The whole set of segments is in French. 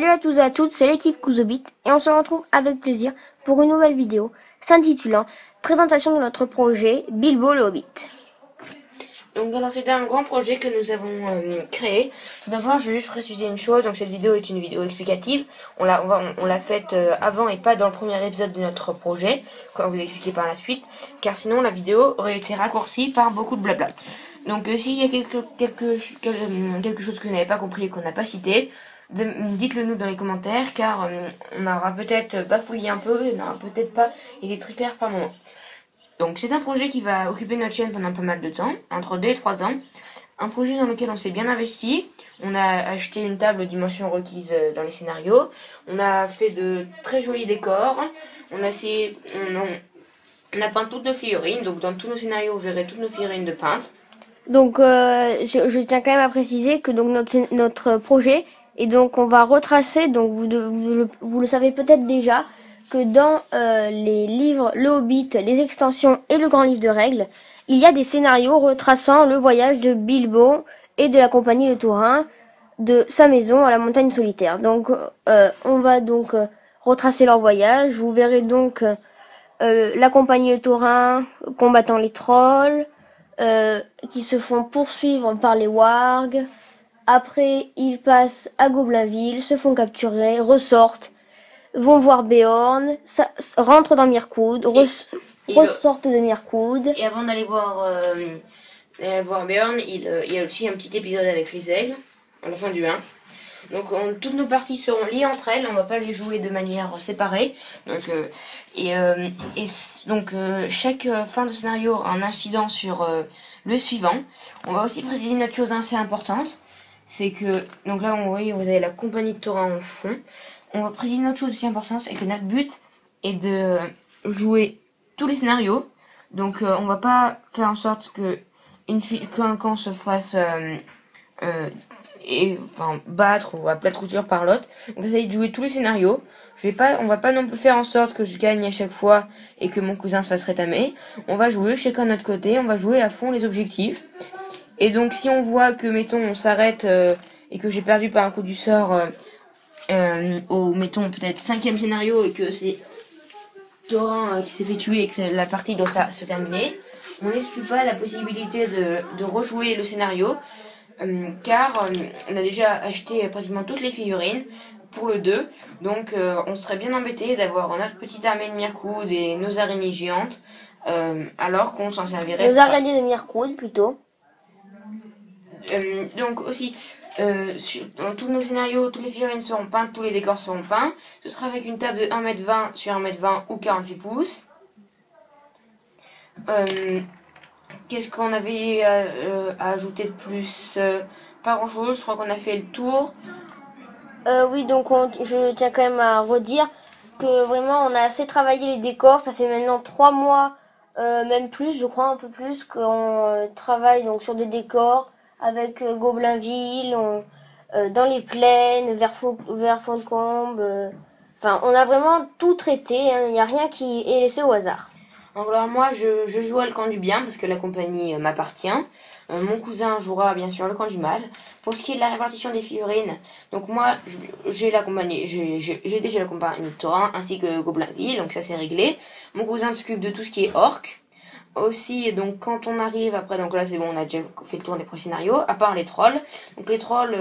Salut à tous et à toutes, c'est l'équipe Kuzobit et on se retrouve avec plaisir pour une nouvelle vidéo s'intitulant Présentation de notre projet Bilbo le Hobbit. Donc alors c'était un grand projet que nous avons créé. Tout d'abord je vais juste préciser une chose, donc cette vidéo est une vidéo explicative. On l'a faite avant et pas dans le premier épisode de notre projet, comme vous expliquer par la suite, car sinon la vidéo aurait été raccourcie par beaucoup de blabla. Donc s'il y a quelque chose que vous n'avez pas compris et qu'on n'a pas cité, dites-le nous dans les commentaires, car on aura peut-être bafouillé un peu, on n'aura peut-être pas été très clair par moment. Donc c'est un projet qui va occuper notre chaîne pendant pas mal de temps, entre 2 et 3 ans. Un projet dans lequel on s'est bien investi. On a acheté une table aux dimensions requises dans les scénarios. On a fait de très jolis décors. On a peint toutes nos figurines. Donc dans tous nos scénarios, vous verrez toutes nos figurines de peintes. Donc je tiens quand même à préciser que donc notre projet, et donc on va retracer, donc vous le savez peut-être déjà, que dans les livres Le Hobbit, les extensions et le grand livre de règles, il y a des scénarios retraçant le voyage de Bilbo et de la compagnie Le Taurin de sa maison à la montagne solitaire. Donc on va donc retracer leur voyage. Vous verrez donc la compagnie Le Taurin combattant les trolls, qui se font poursuivre par les wargs. Après, ils passent à Goblinville, se font capturer, ressortent, vont voir Beorn, rentrent dans Mirkwood, ressortent de Mirkwood. Et avant d'aller voir Beorn, il y a aussi un petit épisode avec les aigles, à la fin du 1. Donc toutes nos parties seront liées entre elles, on va pas les jouer de manière séparée. Donc, chaque fin de scénario aura un incident sur le suivant. On va aussi préciser une autre chose assez importante, c'est que, donc là vous voyez, vous avez la compagnie de Taurin en fond. On va préciser une autre chose aussi importante, c'est que notre but est de jouer tous les scénarios. Donc on va pas faire en sorte que quand on se fasse battre ou à plate couture par l'autre. On va essayer de jouer tous les scénarios. On va pas non plus faire en sorte que je gagne à chaque fois et que mon cousin se fasse rétamer. On va jouer chacun de notre côté, on va jouer à fond les objectifs. Et donc si on voit que, mettons, on s'arrête et que j'ai perdu par un coup du sort au, mettons, peut-être 5e scénario et que c'est Taurin qui s'est fait tuer et que la partie doit se terminer, on n'exclut pas la possibilité de rejouer le scénario. Car on a déjà acheté pratiquement toutes les figurines pour le 2, donc on serait bien embêté d'avoir notre petite armée de Mirkwood et nos araignées géantes, alors qu'on s'en servirait. Nos araignées de Mirkwood plutôt. Donc aussi, dans tous nos scénarios, toutes les figurines seront peintes, tous les décors seront peints. Ce sera avec une table de 1m20 sur 1m20 ou 48 pouces. Qu'est-ce qu'on avait à ajouter de plus? Pas grand chose, je crois qu'on a fait le tour. Oui, donc je tiens quand même à redire que vraiment on a assez travaillé les décors. Ça fait maintenant 3 mois, même plus, je crois un peu plus, qu'on travaille donc sur des décors avec Goblinville, dans les plaines, vers Fontcombe. Enfin, on a vraiment tout traité, hein. Il n'y a rien qui est laissé au hasard. Alors moi je joue à le camp du bien parce que la compagnie m'appartient. Mon cousin jouera bien sûr le camp du mal. Pour ce qui est de la répartition des figurines, donc moi j'ai déjà la compagnie de Taurin ainsi que Goblinville, donc ça c'est réglé. Mon cousin s'occupe de tout ce qui est orc. Aussi, donc quand on arrive après, donc là c'est bon, on a déjà fait le tour des premiers scénarios, à part les trolls. Donc les trolls,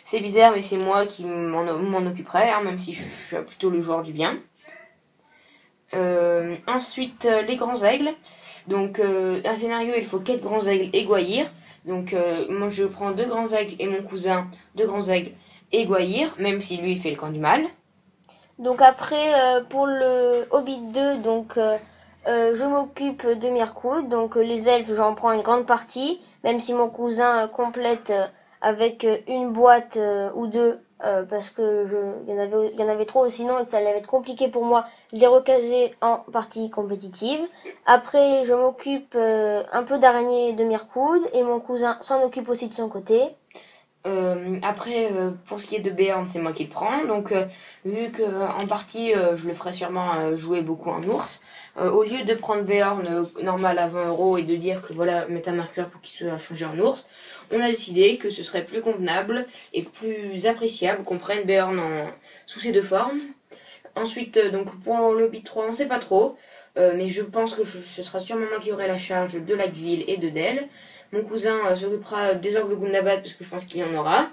c'est bizarre, mais c'est moi qui m'en occuperai, hein, même si je suis plutôt le joueur du bien. Ensuite, les grands aigles. Donc, un scénario, il faut 4 grands aigles et Gwaihir. Donc, moi, je prends 2 grands aigles et mon cousin 2 grands aigles et Gwaihir, même si lui, il fait le camp du mal. Donc après, pour le Hobbit 2, donc je m'occupe de Mirkwood. Donc les elfes, j'en prends une grande partie, même si mon cousin complète avec une boîte ou deux, parce que il y en avait trop sinon et que ça allait être compliqué pour moi de les recaser en partie compétitive. Après, je m'occupe un peu d'araignées de Mirkwood et mon cousin s'en occupe aussi de son côté. Après, pour ce qui est de Beorn, c'est moi qui le prends. Donc, vu que en partie, je le ferai sûrement jouer beaucoup en ours, au lieu de prendre Beorn normal à 20 € et de dire que voilà, mettre un marqueur pour qu'il soit changé en ours, on a décidé que ce serait plus convenable et plus appréciable qu'on prenne Beorn sous ces deux formes. Ensuite, donc pour le Hobbit 3, on sait pas trop. Mais je pense que ce sera sûrement moi qui aurai la charge de Lakeville et de Dell. Mon cousin s'occupera des orques de Gundabad parce que je pense qu'il y en aura.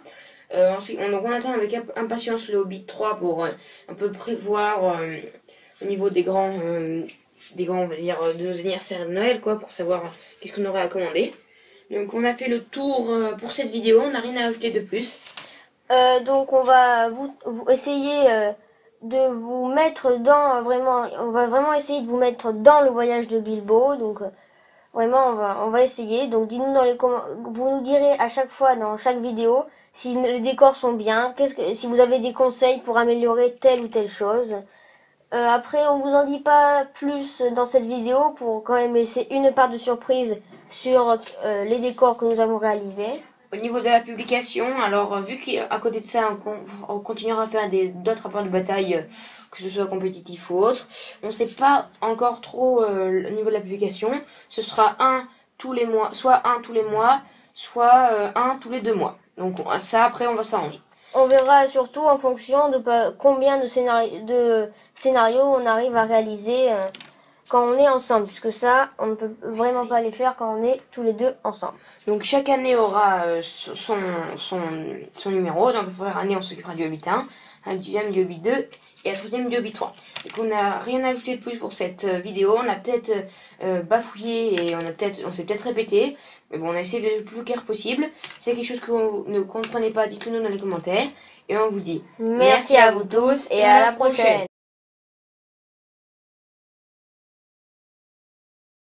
Ensuite, on attend avec impatience le Hobbit 3 pour un peu prévoir au niveau des grands, on va dire, de nos anniversaires de Noël, quoi, pour savoir qu'est-ce qu'on aurait à commander. Donc on a fait le tour pour cette vidéo, on n'a rien à ajouter de plus. Donc on va vous essayer de vous mettre dans on va vraiment essayer de vous mettre dans le voyage de Bilbo. Donc vraiment on va essayer. Donc dites-nous dans les commentaires, vous nous direz à chaque fois dans chaque vidéo si les décors sont bien, si vous avez des conseils pour améliorer telle ou telle chose. Après on vous en dit pas plus dans cette vidéo pour quand même laisser une part de surprise sur les décors que nous avons réalisés. Au niveau de la publication, alors vu qu'à côté de ça, on continuera à faire d'autres rapports de bataille, que ce soit compétitif ou autre, on ne sait pas encore trop au niveau de la publication. Ce sera un tous les mois, soit un tous les mois, soit un tous les 2 mois. Donc ça, après, on va s'arranger. On verra surtout en fonction de combien de scénarios on arrive à réaliser quand on est ensemble, puisque ça, on ne peut vraiment pas les faire quand on est tous les deux ensemble. Donc chaque année aura son numéro. Donc la première année, on s'occupera du Hobbit 1, un deuxième du Hobbit 2 et un troisième du Hobbit 3. Donc on n'a rien ajouté de plus pour cette vidéo. On a peut-être bafouillé et on s'est peut-être répété. Mais bon, on a essayé d'être le plus clair possible. Si c'est quelque chose que vous ne comprenez pas, dites-le nous dans les commentaires. Et on vous dit merci à vous tous et à la prochaine.